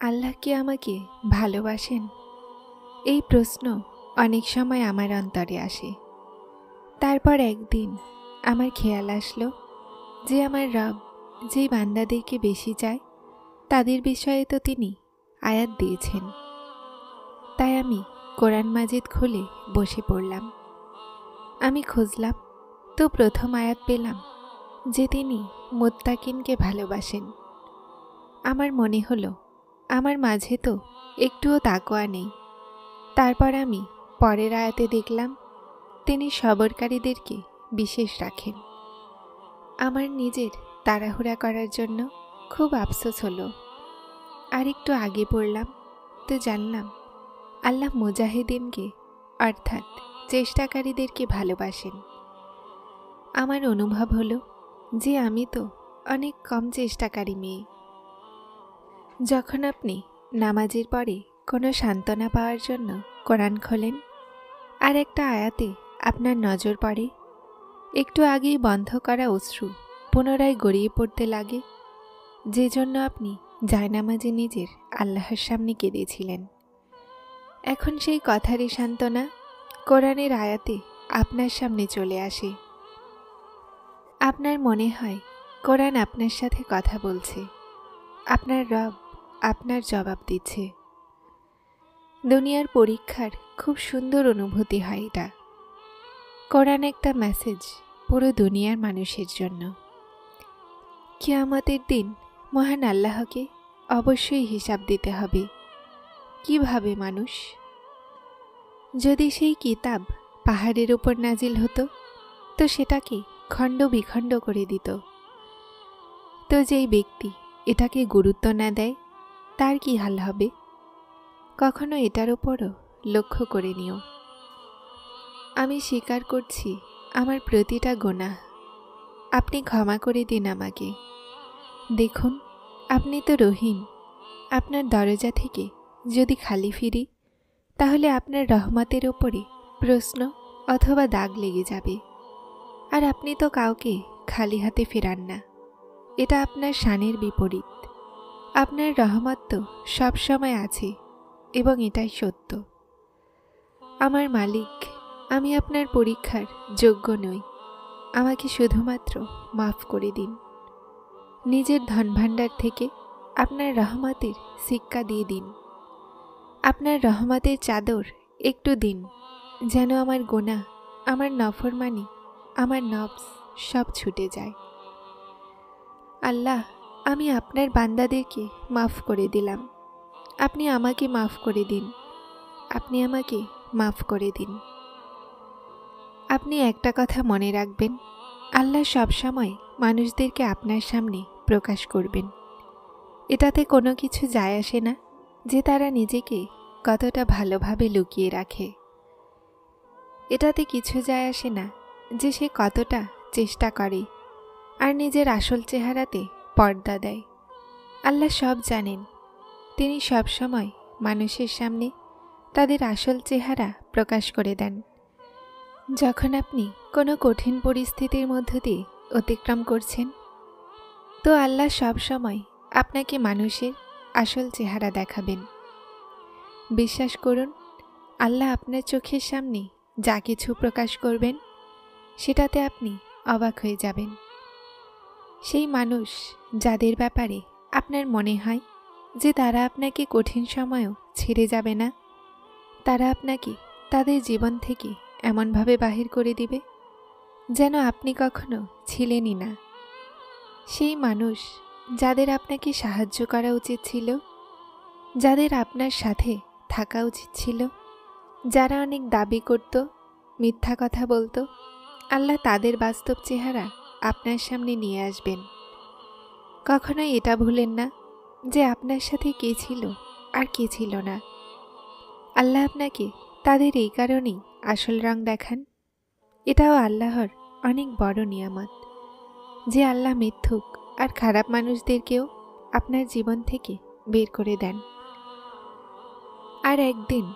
আল্লাহ কি আমাকে ভালোবাসেন? এই প্রশ্ন অনেক সময় আমার অন্তরে আসে। তারপর একদিন আমার খেয়াল আসলো যে আমার রব যেই বান্দাদেরকে বেশি চায় তাদের বিষয়ে তো তিনি আয়াত দিয়েছেন। তাই আমি কোরআন মাজিদ খুলে বসে পড়লাম। আমি খুঁজলাম, তো প্রথম আয়াত পেলাম যে তিনি মুত্তাকিনকে ভালোবাসেন। আমার মনে হলো আমার মাঝে তো একটুও তাকওয়া নেই। তারপর আমি পরের আয়াতে দেখলাম তিনি সবরকারীদেরকে বিশেষ রাখেন। আমার নিজের তাড়াহুড়া করার জন্য খুব আফসোস হলো। আর একটু আগে পড়লাম তো জানলাম আল্লাহ মুজাহিদিনকে অর্থাৎ চেষ্টাকারীদেরকে ভালোবাসেন। আমার অনুভব হলো যে আমি তো অনেক কম চেষ্টাকারী মেয়ে। যখন আপনি নামাজের পরে কোনো সান্ত্বনা পাওয়ার জন্য কোরআন খোলেন আর একটা আয়াতে আপনার নজর পড়ে, একটু আগেই বন্ধ করা অশ্রু পুনরায় গড়িয়ে পড়তে লাগে, যে জন্য আপনি জায়নামাজে নিজের আল্লাহর সামনে কেঁদেছিলেন। এখন সেই কথারই সান্ত্বনা কোরআনের আয়াতে আপনার সামনে চলে আসে। আপনার মনে হয় কোরআন আপনার সাথে কথা বলছে, আপনার রব আপনার জবাব দিচ্ছে। দুনিয়ার পরীক্ষার খুব সুন্দর অনুভূতি হয় এটা। কোরআন একটা মেসেজ পুরো দুনিয়ার মানুষের জন্য। কিয়ামতের দিন মহান আল্লাহকে অবশ্যই হিসাব দিতে হবে। কিভাবে মানুষ? যদি সেই কিতাব পাহাড়ের উপর নাজিল হতো তো সেটাকে খণ্ড বিখণ্ড করে দিত। তো যেই ব্যক্তি এটাকে গুরুত্ব না দেয় তার কি হাল হবে? কখনো এটার উপরও লক্ষ্য করে নিও। আমি স্বীকার করছি আমার প্রতিটা গুনাহ। আপনি ক্ষমা করে দিন আমাকে। দেখুন, আপনি তো রহিম। আপনার দরজা থেকে যদি খালি ফিরি তাহলে আপনার রহমতের ওপরে প্রশ্ন অথবা দাগ লেগে যাবে। আর আপনি তো কাউকে খালি হাতে ফেরান না, এটা আপনার শানের বিপরীত। আপনার রহমত তো সবসময় আছে এবং এটাই সত্য। আমার মালিক, আমি আপনার পরীক্ষার যোগ্য নই। আমাকে শুধুমাত্র মাফ করে দিন। নিজের ধনভাণ্ডার থেকে আপনার রহমতের সিক্কা দিয়ে দিন। আপনার রহমতের চাদর একটু দিন, যেন আমার গুনাহ, আমার নফরমানি, আমার নফস সব ছুটে যায়। আল্লাহ, আমি আপনার বান্দাদেরকে মাফ করে দিলাম। আপনি আমাকে মাফ করে দিন। আপনি আমাকে মাফ করে দিন। আপনি একটা কথা মনে রাখবেন, আল্লাহ সবসময় মানুষদেরকে আপনার সামনে প্রকাশ করবেন। এটাতে কোনো কিছু যায় আসে না যে তারা নিজেকে কতটা ভালোভাবে লুকিয়ে রাখে। এটাতে কিছু যায় আসে না যে সে কতটা চেষ্টা করে আর নিজের আসল চেহারাতে পর্দা দেয়। আল্লাহ সব জানেন। তিনি সবসময় মানুষের সামনে তাদের আসল চেহারা প্রকাশ করে দেন। যখন আপনি কোনো কঠিন পরিস্থিতির মধ্য দিয়ে অতিক্রম করছেন তো আল্লাহ সবসময় আপনাকে মানুষের আসল চেহারা দেখাবেন। বিশ্বাস করুন, আল্লাহ আপনার চোখের সামনে যা কিছু প্রকাশ করবেন সেটাতে আপনি অবাক হয়ে যাবেন। সেই মানুষ যাদের ব্যাপারে আপনার মনে হয় যে তারা আপনাকে কঠিন সময়ও ছেড়ে যাবে না, তারা আপনাকে তাদের জীবন থেকে এমনভাবে বাহির করে দিবে যেন আপনি কখনো ছিলেনই না। সেই মানুষ যাদের আপনাকে সাহায্য করা উচিত ছিল, যাদের আপনার সাথে থাকা উচিত ছিল, যারা অনেক দাবি করত, মিথ্যা কথা বলতো, আল্লাহ তাদের বাস্তব চেহারা আপনার সামনে নিয়ে আসবেন। কখনোই এটা ভুলেন না যে আপনার সাথে কে ছিল আর কে ছিল না। আল্লাহ আপনাকে তাদের এই কারণেই আসল রং দেখান। এটাও আল্লাহর অনেক বড় নিয়ামত যে আল্লাহ মিথ্যুক আর খারাপ মানুষদেরকেও আপনার জীবন থেকে বের করে দেন। আর একদিন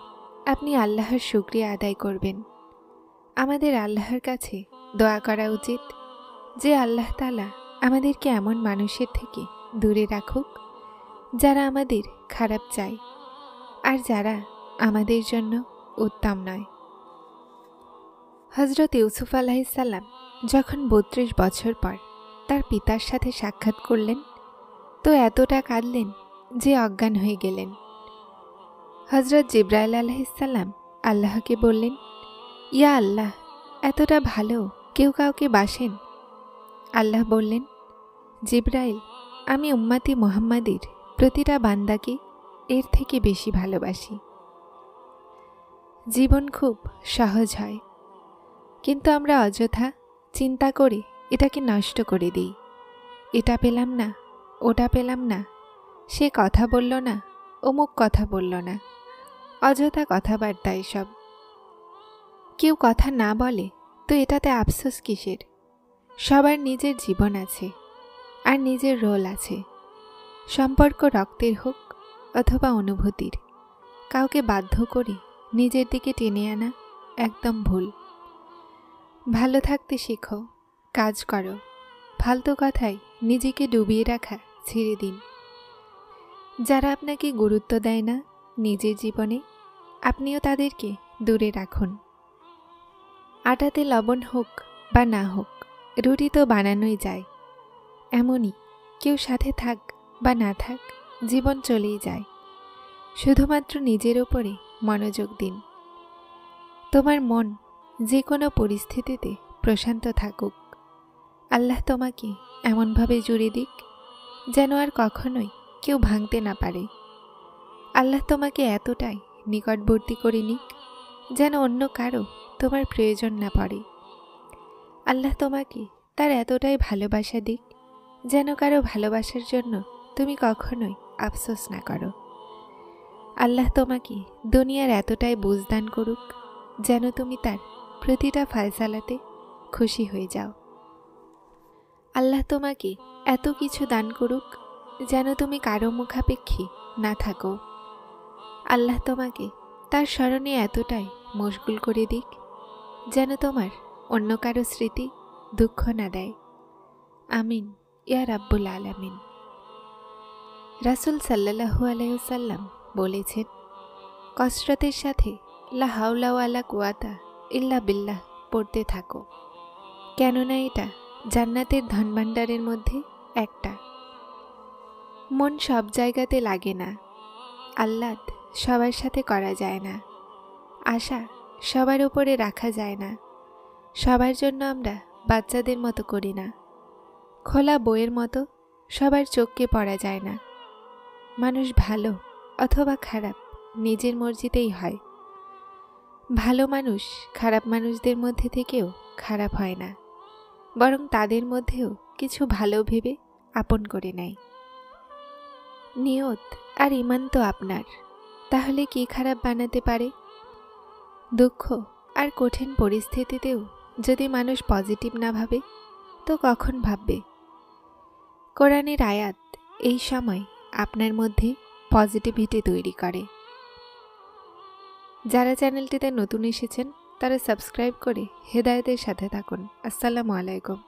আপনি আল্লাহর শুকরিয়া আদায় করবেন। আমাদের আল্লাহর কাছে দোয়া করা উচিত যে আল্লাহ তাআলা আমাদেরকে এমন মানুষের থেকে দূরে রাখুক যারা আমাদের খারাপ চায় আর যারা আমাদের জন্য উত্তম নয়। হজরত ইউসুফ আলাইহিসসালাম যখন ৩২ বছর পর তার পিতার সাথে সাক্ষাৎ করলেন তো এতটা কাঁদলেন যে অজ্ঞান হয়ে গেলেন। হজরত জিব্রাইল আলাইহিসসালাম আল্লাহকে বললেন, ইয়া আল্লাহ, এতটা ভালো কেউ কাউকে বাসেন? আল্লাহ বললেন, জিব্রাইল, আমি উম্মতি মুহাম্মাদের প্রতিটা বান্দাকে এর থেকে বেশি ভালোবাসি। জীবন খুব সহজ হয়, কিন্তু আমরা অযথা চিন্তা করে এটাকে নষ্ট করে দিই। এটা পেলাম না, ওটা পেলাম না, সে কথা বলল না, অমুক কথা বলল না, অযথা কথাবার্তা এসব। কেউ কথা না বলে তো এটাতে আফসোস কিসের? সবার নিজের জীবন আছে আর নিজের রোল আছে। সম্পর্ক রক্তের হোক অথবা অনুভূতির, কাউকে বাধ্য করে নিজের দিকে টেনে আনা একদম ভুল। ভালো থাকতে শেখো, কাজ করো, ফালতু কথায় নিজেকে ডুবিয়ে রাখা ছেড়ে দিন। যারা আপনাকে গুরুত্ব দেয় না নিজের জীবনে, আপনিও তাদেরকে দূরে রাখুন। আটাতে লবণ হোক বা না হোক, রুটি তো বানানোই যায়। এমনই কেউ সাথে থাক বা না থাক, জীবন চলেই যায়। শুধুমাত্র নিজের ওপরে মনোযোগ দিন। তোমার মন যে কোনো পরিস্থিতিতে প্রশান্ত থাকুক। আল্লাহ তোমাকে এমনভাবে জুড়ে দিক যেন আর কখনোই কেউ ভাঙতে না পারে। আল্লাহ তোমাকে এতটাই নিকটবর্তী করে নিক যেন অন্য কারো তোমার প্রয়োজন না পড়ে। আল্লাহ তোমাকে তার এতটাই ভালোবাসা দিক যেন কারো ভালোবাসার জন্য তুমি কখনোই আফসোস না করো। আল্লাহ তোমাকে দুনিয়ার এতটাই বুঝ দান করুক যেন তুমি তার প্রতিটা ফায়সালাতে খুশি হয়ে যাও। আল্লাহ তোমাকে এত কিছু দান করুক যেন তুমি কারো মুখাপেক্ষী না থাকো। আল্লাহ তোমাকে তার স্মরণে এতটাই মশগুল করে দিক যেন তোমার অন্য কারো স্মৃতি দুঃখ না দেয়। আমিন ইয়া রাব্বুল আলামিন। রাসূল সাল্লাল্লাহু আলাইহি ওয়াসাল্লাম বলেছেন, কসরতের সাথে লা হাওলা ওয়ালা কুওয়াতা ইল্লা বিল্লাহ পড়তে থাকো, কেননা এটা জান্নাতের ধনভাণ্ডারের মধ্যে একটা। মন সব জায়গাতে লাগে না, আহ্লাদ সবার সাথে করা যায় না, আশা সবার উপরে রাখা যায় না, সবার জন্য আমরা বাচ্চাদের মতো করি না, খোলা বইয়ের মতো সবার চোখকে পড়া যায় না। মানুষ ভালো অথবা খারাপ নিজের মর্জিতেই হয়। ভালো মানুষ খারাপ মানুষদের মধ্যে থেকেও খারাপ হয় না, বরং তাদের মধ্যেও কিছু ভালো ভেবে আপন করে নেয়। নিয়ত আর ঈমান তো আপনার, তাহলে কি খারাপ বানাতে পারে? দুঃখ আর কঠিন পরিস্থিতিতেও যদি মানুষ পজিটিভ না ভাবে তো কখন ভাববে? কোরআনের আয়াত এই সময় আপনার মধ্যে পজিটিভিটি তৈরি করে। যারা চ্যানেলটিতে নতুন এসেছেন তারা সাবস্ক্রাইব করে হেদায়েতের সাথে থাকুন। আসসালামু আলাইকুম।